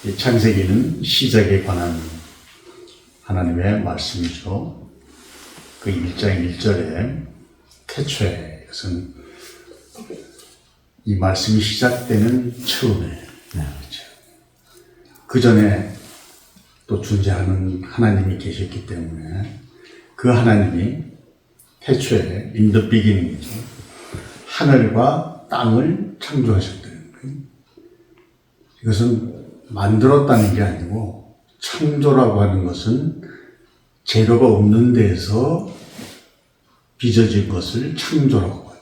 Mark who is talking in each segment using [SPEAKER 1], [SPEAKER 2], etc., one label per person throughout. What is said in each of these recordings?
[SPEAKER 1] 이 창세기는 시작에 관한 하나님의 말씀이죠. 그 1장 1절에 태초에, 이것은 이 말씀이 시작되는 처음에, 그렇죠. 그 전에 또 존재하는 하나님이 계셨기 때문에 그 하나님이 태초에 in the beginning이죠. 하늘과 땅을 창조하셨다는 거예요. 이것은 만들었다는 게 아니고, 창조라고 하는 것은 재료가 없는 데에서 빚어진 것을 창조라고 하죠.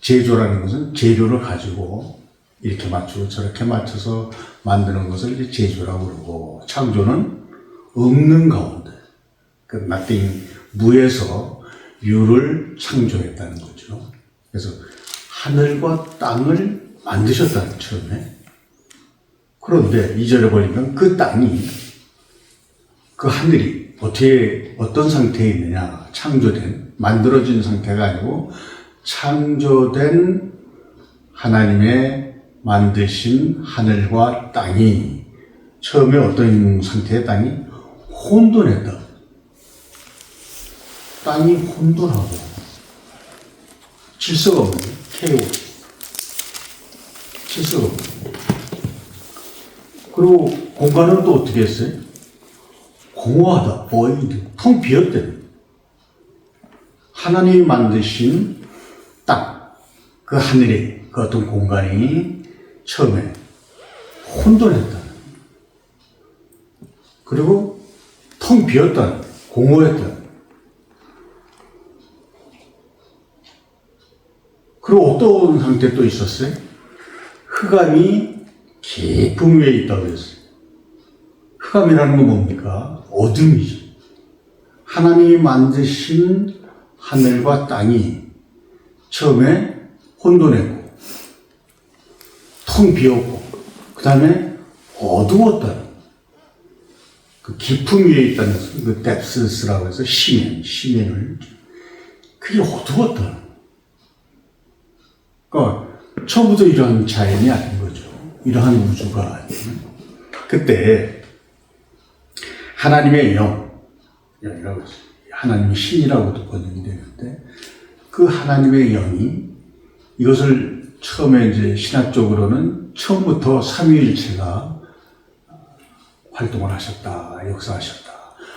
[SPEAKER 1] 제조라는 것은 재료를 가지고 이렇게 맞추고 저렇게 맞춰서 만드는 것을 이제 제조라고 그러고, 창조는 없는 가운데, 그 nothing, 무에서 유를 창조했다는 거죠. 그래서 하늘과 땅을 만드셨다는, 처음에. 그런데 2절에 보니까 그 땅이, 그 하늘이 어떤 상태에 있느냐, 창조된, 만들어진 상태가 아니고 창조된 하나님의 만드신 하늘과 땅이 처음에 어떤 상태의 땅이 혼돈했다. 땅이 혼돈하고 질서가 없는, 케이오스, 질서가 없는. 그리고 공간은 또 어떻게 했어요? 공허하다, void, 텅 비었대. 하나님이 만드신 땅, 그 하늘에, 그 어떤 공간이 처음에 혼돈했다. 그리고 텅 비었다, 공허했다. 그리고 어떤 상태 또 있었어요? 흑암이 깊은 위에 있다고 그랬어요. 흑암이라는 건 뭡니까? 어둠이죠. 하나님이 만드신 하늘과 땅이 처음에 혼돈했고, 텅 비었고, 그 다음에 어두웠다는, 그 깊은 위에 있다는 것은 그 depths라고 해서 심연을, 그게 어두웠다는. 그러니까 처음부터 이러한 자연이 아닌 거죠. 이러한 우주가 아니에요. 그때 하나님의 영이라고 했어요. 하나님의 신이라고도 번역이 되는데, 그 하나님의 영이 이것을 처음에 이제 신학적으로는 처음부터 삼위일체가 활동을 하셨다, 역사하셨다.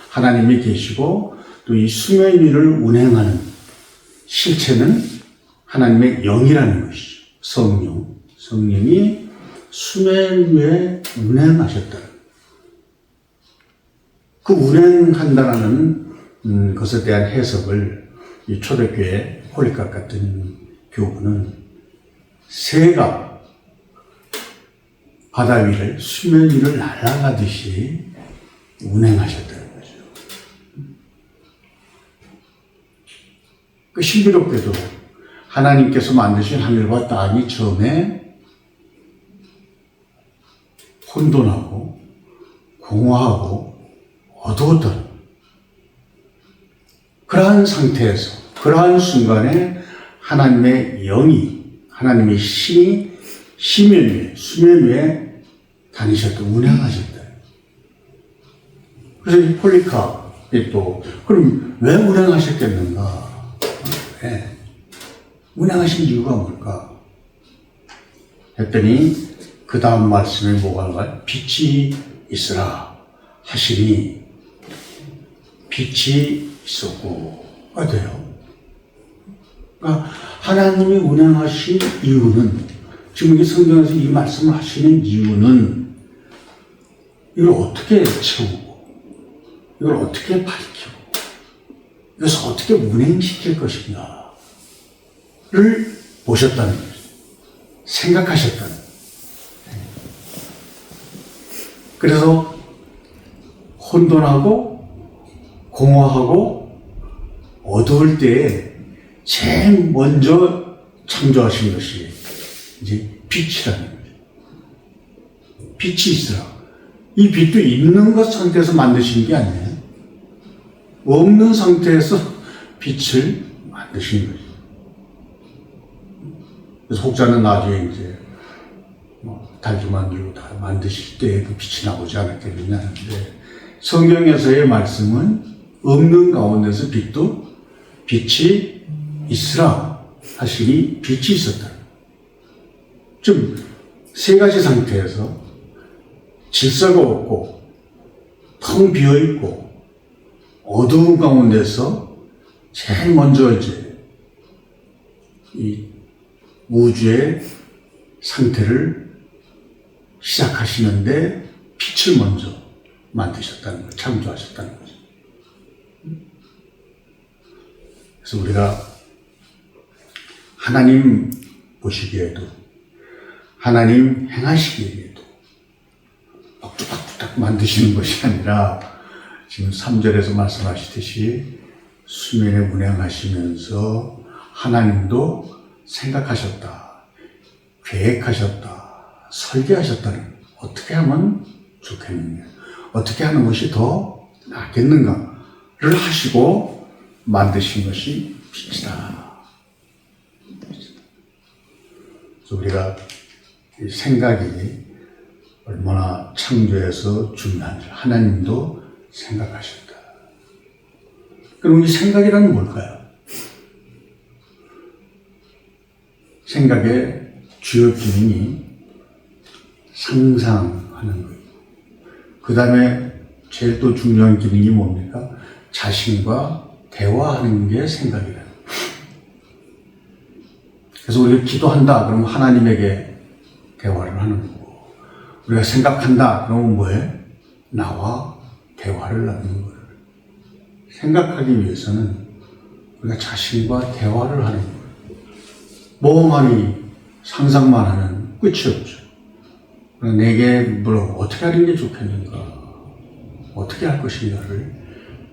[SPEAKER 1] 하나님이 계시고 또 이 수면 위를 운행하는 실체는 하나님의 영이라는 것이죠. 성령이 수면 위에 운행하셨다. 그 운행한다는 것에 대한 해석을 이 초대교회 홀리캅 같은 교부는 새가 바다 위를, 수면 위를 날아가듯이 운행하셨다는 거죠. 그 신비롭게도 하나님께서 만드신 하늘과 땅이 처음에 혼돈하고 공허하고 어두웠던 그러한 상태에서, 그러한 순간에 하나님의 영이, 하나님의 신이 수면 위에 다니셨다, 운행하셨다. 그래서 이 폴리캅이 또, 그럼 왜 운행하셨겠는가? 왜? 운행하신 이유가 뭘까? 했더니 그 다음 말씀에 뭐가 나와요? 빛이 있으라 하시니 빛이 있었고, 어때요? 그러니까 하나님이 운행하신 이유는, 지금 이 성경에서 이 말씀을 하시는 이유는 이걸 어떻게 채우고, 이걸 어떻게 밝히고, 이것을 어떻게 운행시킬 것인가를 보셨다는 거죠. 생각하셨다는 거죠. 그래서 혼돈하고 공허하고 어두울 때에 제일 먼저 창조하신 것이 이제 빛이라는 거죠. 빛이 있으라. 이 빛도 있는 것 상태에서 만드신 게 아니에요. 없는 상태에서 빛을 만드신 거죠. 그래서 혹자는 나중에 이제 달도 만들고 다 만드실 때 그 빛이 나오지 않았겠느냐 하는데, 성경에서의 말씀은 없는 가운데서 빛이 있으라 하시니 빛이 있었다. 좀 세 가지 상태에서 질서가 없고 텅 비어 있고 어두운 가운데서 제일 먼저 이제 이 우주의 상태를 시작하시는데 빛을 먼저 만드셨다는 거예요. 창조하셨다는 거죠. 그래서 우리가 하나님 보시기에도, 하나님 행하시기에도 뚝딱뚝딱 만드시는 것이 아니라 지금 3절에서 말씀하시듯이 수면에 운행하시면서 하나님도 생각하셨다, 계획하셨다, 설계하셨다는, 어떻게 하면 좋겠느냐, 어떻게 하는 것이 더 낫겠는가를 하시고 만드신 것이 빛이다. 그래서 우리가 이 생각이 얼마나 창조에서 중요한지 하나님도 생각하셨다. 그럼 이 생각이란 뭘까요? 생각의 주요 기능이 상상하는 거예요. 그 다음에 제일 또 중요한 기능이 뭡니까? 자신과 대화하는 게 생각이라는 거예요. 그래서 우리가 기도한다 그러면 하나님에게 대화를 하는 거고, 우리가 생각한다 그러면 뭐해? 나와 대화를 나누는 거예요. 생각하기 위해서는 우리가 자신과 대화를 하는 거예요. 뭐만이 상상만 하면 끝이 없죠. 내게 뭘 어떻게 하는 게 좋겠는가, 어떻게 할 것인가를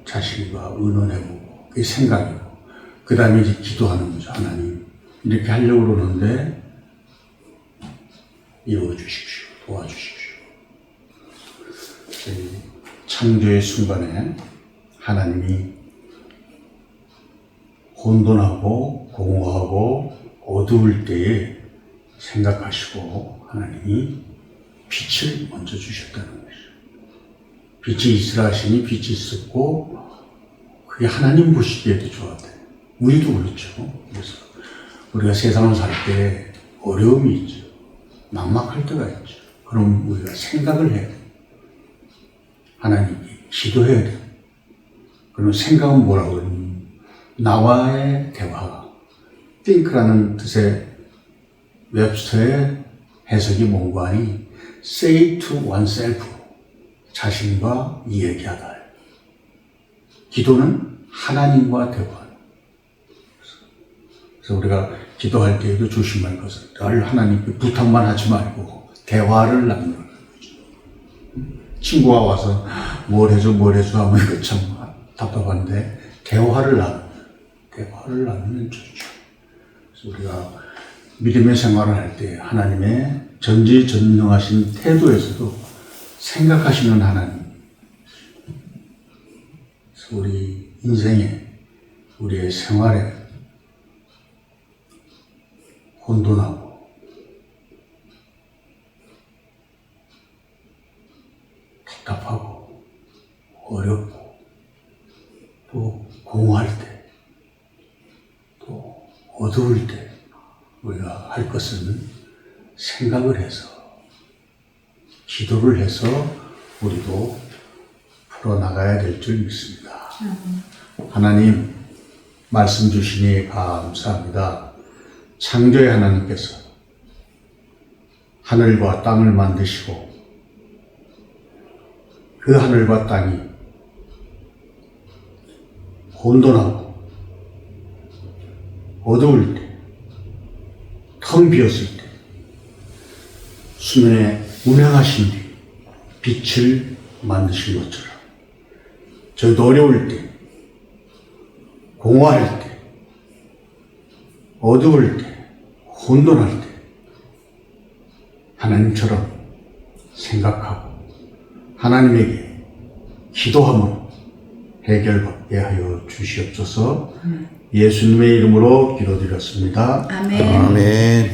[SPEAKER 1] 자신과 의논해보고, 그게 생각이고, 그 다음에 이제 기도하는 거죠. 하나님, 이렇게 하려고 그러는데 이루어주십시오, 도와주십시오. 창조의 순간에 하나님이 혼돈하고 공허하고 어두울 때에 생각하시고 하나님이 빛을 먼저 주셨다는 것이죠. 빛이 있으라 하시니 빛이 있었고, 그게 하나님 보시기에도 좋았대요. 우리도 그렇죠. 그래서 우리가 세상을 살 때 어려움이 있죠. 막막할 때가 있죠. 그럼 우리가 생각을 해야 돼요. 하나님께 기도해야 돼요. 그럼 생각은 뭐라고 그러니? 나와의 대화. think라는 뜻의 웹스터의 해석이 뭔가 하니 say to oneself, 자신과 이야기하다. 기도는 하나님과 대화. 그래서 우리가 기도할 때에도 조심할 것은 늘 하나님께 부탁만 하지 말고 대화를 나누는 거죠. 친구가 와서 뭘 해줘 하면 이거 참 답답한데, 대화를 나누면 좋죠. 그래서 우리가 믿음의 생활을 할 때 하나님의 전지전능하신 태도에서도 생각하시는 하나님, 그래서 우리 인생에, 우리의 생활에 혼돈하고 답답하고 어렵고 또 공허할 때, 또 어두울 때 우리가 할 것은 생각을 해서, 기도를 해서 우리도 풀어나가야 될 줄 믿습니다. 하나님, 말씀 주시니 감사합니다. 창조의 하나님께서 하늘과 땅을 만드시고, 그 하늘과 땅이 혼돈하고 어두울 때, 텅 비었을 때 수면에 운행하신 뒤 빛을 만드신 것처럼, 저희도 어려울 때, 공허할 때, 어두울 때, 혼돈할 때 하나님처럼 생각하고 하나님에게 기도함으로 해결받게 하여 주시옵소서. 예수님의 이름으로 기도드렸습니다.
[SPEAKER 2] 아멘.
[SPEAKER 3] 아멘.